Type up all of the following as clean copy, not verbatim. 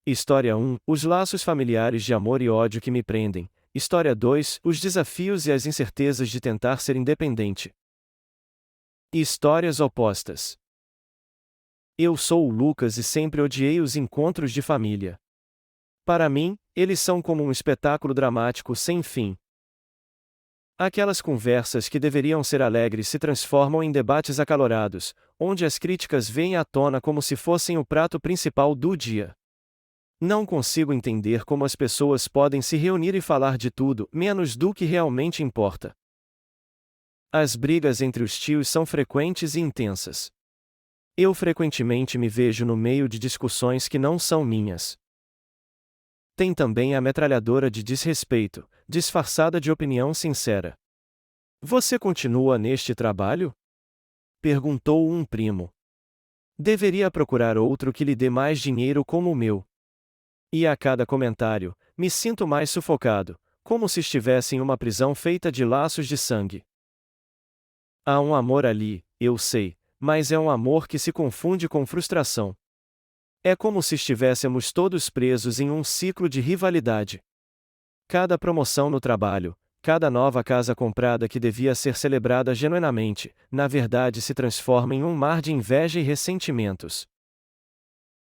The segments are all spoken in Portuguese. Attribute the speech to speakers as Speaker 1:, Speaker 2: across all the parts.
Speaker 1: História 1: Os laços familiares de amor e ódio que me prendem. História 2: Os desafios e as incertezas de tentar ser independente. Histórias opostas. Eu sou o Lucas e sempre odiei os encontros de família. Para mim, eles são como um espetáculo dramático sem fim. Aquelas conversas que deveriam ser alegres se transformam em debates acalorados, onde as críticas vêm à tona como se fossem o prato principal do dia. Não consigo entender como as pessoas podem se reunir e falar de tudo, menos do que realmente importa. As brigas entre os tios são frequentes e intensas. Eu frequentemente me vejo no meio de discussões que não são minhas. Tem também a metralhadora de desrespeito, disfarçada de opinião sincera. Você continua neste trabalho? Perguntou um primo. Deveria procurar outro que lhe dê mais dinheiro como o meu. E a cada comentário, me sinto mais sufocado, como se estivesse em uma prisão feita de laços de sangue. Há um amor ali, eu sei, mas é um amor que se confunde com frustração. É como se estivéssemos todos presos em um ciclo de rivalidade. Cada promoção no trabalho, cada nova casa comprada que devia ser celebrada genuinamente, na verdade se transforma em um mar de inveja e ressentimentos.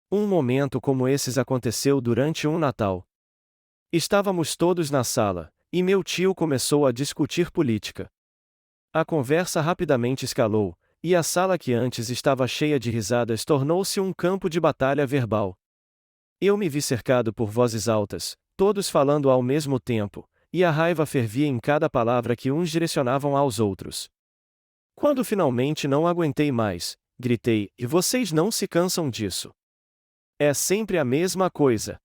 Speaker 1: Um momento como esses aconteceu durante um Natal. Estávamos todos na sala, e meu tio começou a discutir política. A conversa rapidamente escalou, e a sala que antes estava cheia de risadas tornou-se um campo de batalha verbal. Eu me vi cercado por vozes altas, todos falando ao mesmo tempo, e a raiva fervia em cada palavra que uns direcionavam aos outros. Quando finalmente não aguentei mais, gritei: "E vocês não se cansam disso? É sempre a mesma coisa."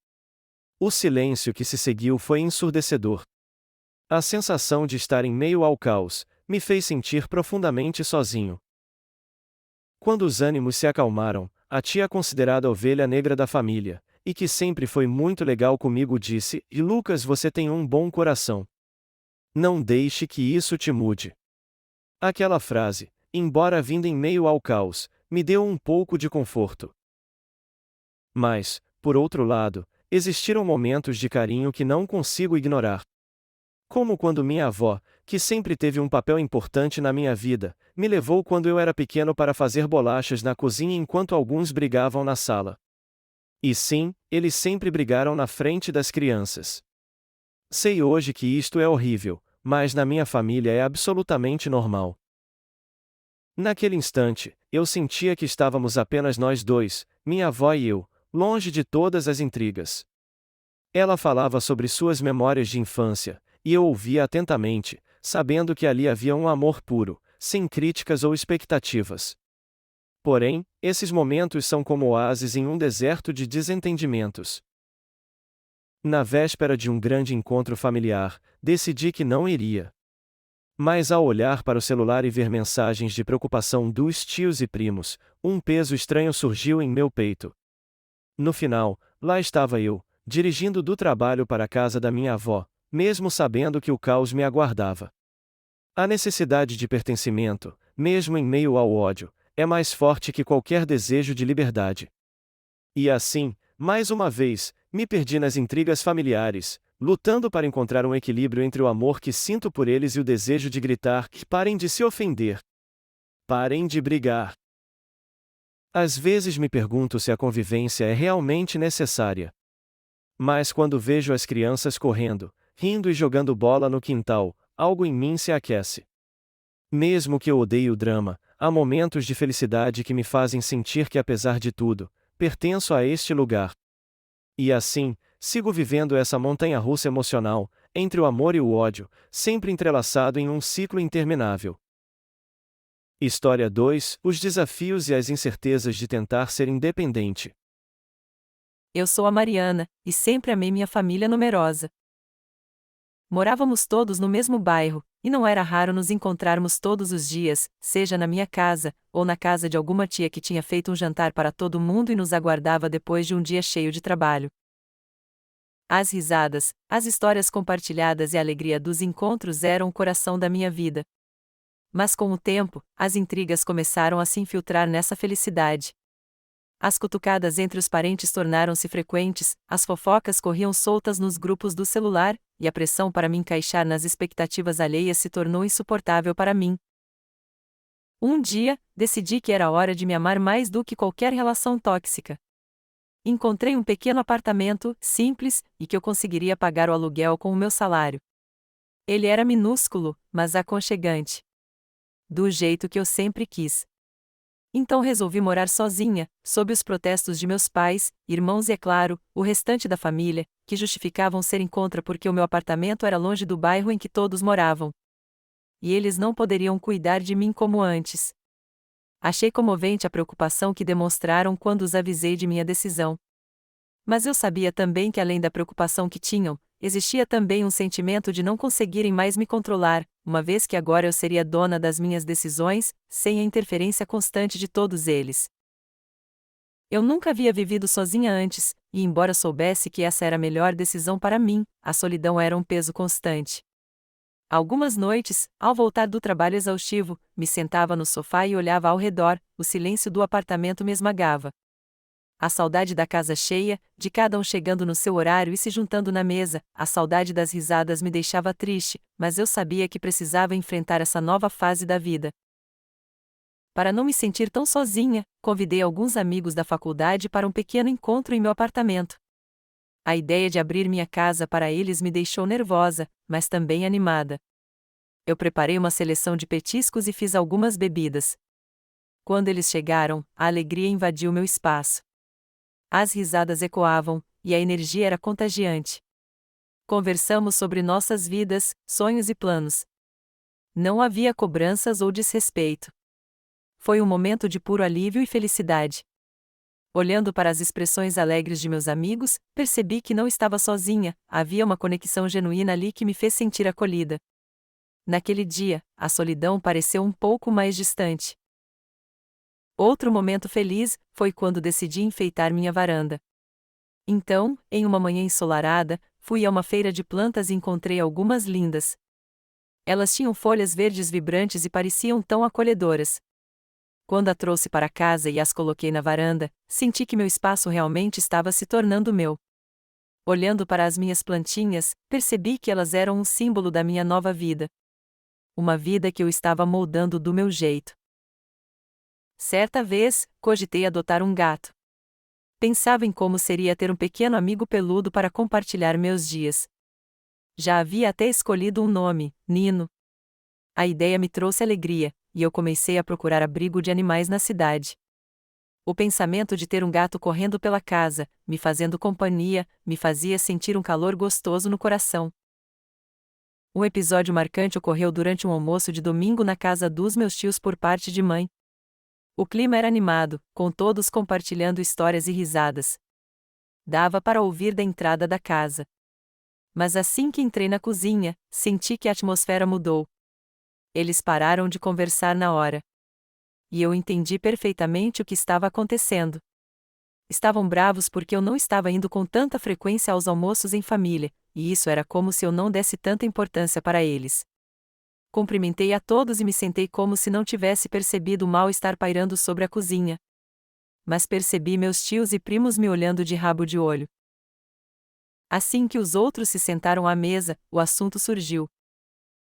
Speaker 1: O silêncio que se seguiu foi ensurdecedor. A sensação de estar em meio ao caos me fez sentir profundamente sozinho. Quando os ânimos se acalmaram, a tia considerada a ovelha negra da família, e que sempre foi muito legal comigo, disse: "E Lucas, você tem um bom coração. Não deixe que isso te mude." Aquela frase, embora vinda em meio ao caos, me deu um pouco de conforto. Mas, por outro lado, existiram momentos de carinho que não consigo ignorar. Como quando minha avó, que sempre teve um papel importante na minha vida, me levou quando eu era pequeno para fazer bolachas na cozinha enquanto alguns brigavam na sala. E sim, eles sempre brigaram na frente das crianças. Sei hoje que isto é horrível, mas na minha família é absolutamente normal. Naquele instante, eu sentia que estávamos apenas nós dois, minha avó e eu, longe de todas as intrigas. Ela falava sobre suas memórias de infância, e eu ouvia atentamente, sabendo que ali havia um amor puro, sem críticas ou expectativas. Porém, esses momentos são como oásis em um deserto de desentendimentos. Na véspera de um grande encontro familiar, decidi que não iria. Mas ao olhar para o celular e ver mensagens de preocupação dos tios e primos, um peso estranho surgiu em meu peito. No final, lá estava eu, dirigindo do trabalho para a casa da minha avó, mesmo sabendo que o caos me aguardava. A necessidade de pertencimento, mesmo em meio ao ódio, é mais forte que qualquer desejo de liberdade. E assim, mais uma vez, me perdi nas intrigas familiares, lutando para encontrar um equilíbrio entre o amor que sinto por eles e o desejo de gritar: "Parem de se ofender! Parem de brigar!" Às vezes me pergunto se a convivência é realmente necessária. Mas quando vejo as crianças correndo, rindo e jogando bola no quintal, algo em mim se aquece. Mesmo que eu odeie o drama, há momentos de felicidade que me fazem sentir que, apesar de tudo, pertenço a este lugar. E assim, sigo vivendo essa montanha-russa emocional, entre o amor e o ódio, sempre entrelaçado em um ciclo interminável. História 2: Os desafios e as incertezas de tentar ser independente.
Speaker 2: Eu sou a Mariana, e sempre amei minha família numerosa. Morávamos todos no mesmo bairro, e não era raro nos encontrarmos todos os dias, seja na minha casa, ou na casa de alguma tia que tinha feito um jantar para todo mundo e nos aguardava depois de um dia cheio de trabalho. As risadas, as histórias compartilhadas e a alegria dos encontros eram o coração da minha vida. Mas com o tempo, as intrigas começaram a se infiltrar nessa felicidade. As cutucadas entre os parentes tornaram-se frequentes, as fofocas corriam soltas nos grupos do celular, e a pressão para me encaixar nas expectativas alheias se tornou insuportável para mim. Um dia, decidi que era hora de me amar mais do que qualquer relação tóxica. Encontrei um pequeno apartamento, simples, e que eu conseguiria pagar o aluguel com o meu salário. Ele era minúsculo, mas aconchegante. Do jeito que eu sempre quis. Então resolvi morar sozinha, sob os protestos de meus pais, irmãos e, é claro, o restante da família, que justificavam ser contra porque o meu apartamento era longe do bairro em que todos moravam. E eles não poderiam cuidar de mim como antes. Achei comovente a preocupação que demonstraram quando os avisei de minha decisão. Mas eu sabia também que, além da preocupação que tinham, existia também um sentimento de não conseguirem mais me controlar, uma vez que agora eu seria dona das minhas decisões, sem a interferência constante de todos eles. Eu nunca havia vivido sozinha antes, e embora soubesse que essa era a melhor decisão para mim, a solidão era um peso constante. Algumas noites, ao voltar do trabalho exaustivo, me sentava no sofá e olhava ao redor, o silêncio do apartamento me esmagava. A saudade da casa cheia, de cada um chegando no seu horário e se juntando na mesa, a saudade das risadas me deixava triste, mas eu sabia que precisava enfrentar essa nova fase da vida. Para não me sentir tão sozinha, convidei alguns amigos da faculdade para um pequeno encontro em meu apartamento. A ideia de abrir minha casa para eles me deixou nervosa, mas também animada. Eu preparei uma seleção de petiscos e fiz algumas bebidas. Quando eles chegaram, a alegria invadiu meu espaço. As risadas ecoavam, e a energia era contagiante. Conversamos sobre nossas vidas, sonhos e planos. Não havia cobranças ou desrespeito. Foi um momento de puro alívio e felicidade. Olhando para as expressões alegres de meus amigos, percebi que não estava sozinha, havia uma conexão genuína ali que me fez sentir acolhida. Naquele dia, a solidão pareceu um pouco mais distante. Outro momento feliz foi quando decidi enfeitar minha varanda. Então, em uma manhã ensolarada, fui a uma feira de plantas e encontrei algumas lindas. Elas tinham folhas verdes vibrantes e pareciam tão acolhedoras. Quando a trouxe para casa e as coloquei na varanda, senti que meu espaço realmente estava se tornando meu. Olhando para as minhas plantinhas, percebi que elas eram um símbolo da minha nova vida. Uma vida que eu estava moldando do meu jeito. Certa vez, cogitei adotar um gato. Pensava em como seria ter um pequeno amigo peludo para compartilhar meus dias. Já havia até escolhido um nome, Nino. A ideia me trouxe alegria, e eu comecei a procurar abrigo de animais na cidade. O pensamento de ter um gato correndo pela casa, me fazendo companhia, me fazia sentir um calor gostoso no coração. Um episódio marcante ocorreu durante um almoço de domingo na casa dos meus tios por parte de mãe. O clima era animado, com todos compartilhando histórias e risadas. Dava para ouvir da entrada da casa. Mas assim que entrei na cozinha, senti que a atmosfera mudou. Eles pararam de conversar na hora. E eu entendi perfeitamente o que estava acontecendo. Estavam bravos porque eu não estava indo com tanta frequência aos almoços em família, e isso era como se eu não desse tanta importância para eles. Cumprimentei a todos e me sentei como se não tivesse percebido o mal-estar pairando sobre a cozinha. Mas percebi meus tios e primos me olhando de rabo de olho. Assim que os outros se sentaram à mesa, o assunto surgiu.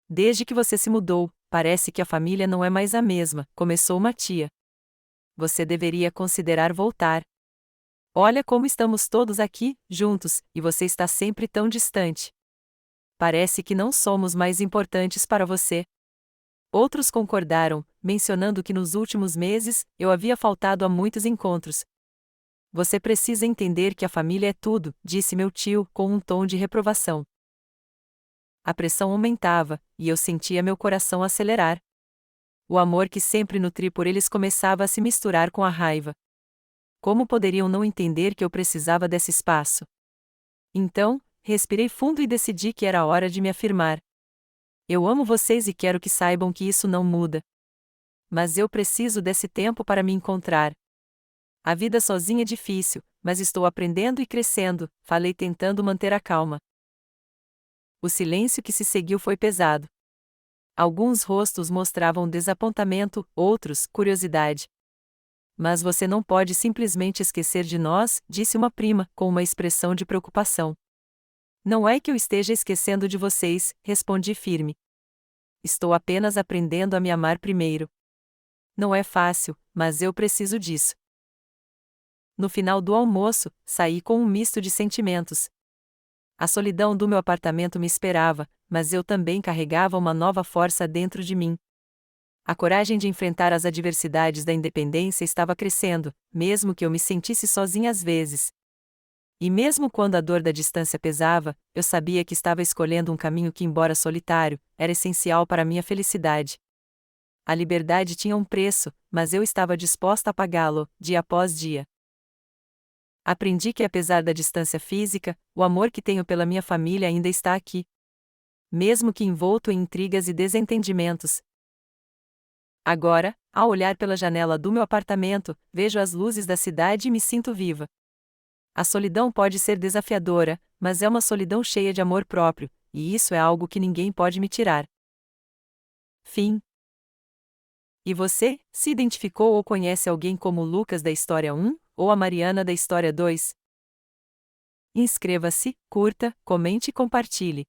Speaker 2: Desde que você se mudou, parece que a família não é mais a mesma, começou uma tia. Você deveria considerar voltar. Olha como estamos todos aqui, juntos, e você está sempre tão distante. Parece que não somos mais importantes para você. Outros concordaram, mencionando que nos últimos meses, eu havia faltado a muitos encontros. Você precisa entender que a família é tudo, disse meu tio, com um tom de reprovação. A pressão aumentava, e eu sentia meu coração acelerar. O amor que sempre nutri por eles começava a se misturar com a raiva. Como poderiam não entender que eu precisava desse espaço? Então, respirei fundo e decidi que era hora de me afirmar. Eu amo vocês e quero que saibam que isso não muda. Mas eu preciso desse tempo para me encontrar. A vida sozinha é difícil, mas estou aprendendo e crescendo, falei tentando manter a calma. O silêncio que se seguiu foi pesado. Alguns rostos mostravam desapontamento, outros, curiosidade. Mas você não pode simplesmente esquecer de nós, disse uma prima, com uma expressão de preocupação. Não é que eu esteja esquecendo de vocês, respondi firme. Estou apenas aprendendo a me amar primeiro. Não é fácil, mas eu preciso disso. No final do almoço, saí com um misto de sentimentos. A solidão do meu apartamento me esperava, mas eu também carregava uma nova força dentro de mim. A coragem de enfrentar as adversidades da independência estava crescendo, mesmo que eu me sentisse sozinha às vezes. E mesmo quando a dor da distância pesava, eu sabia que estava escolhendo um caminho que, embora solitário, era essencial para minha felicidade. A liberdade tinha um preço, mas eu estava disposta a pagá-lo, dia após dia. Aprendi que, apesar da distância física, o amor que tenho pela minha família ainda está aqui. Mesmo que envolto em intrigas e desentendimentos. Agora, ao olhar pela janela do meu apartamento, vejo as luzes da cidade e me sinto viva. A solidão pode ser desafiadora, mas é uma solidão cheia de amor próprio, e isso é algo que ninguém pode me tirar. Fim. E você, se identificou ou conhece alguém como o Lucas da História 1, ou a Mariana da História 2? Inscreva-se, curta, comente e compartilhe.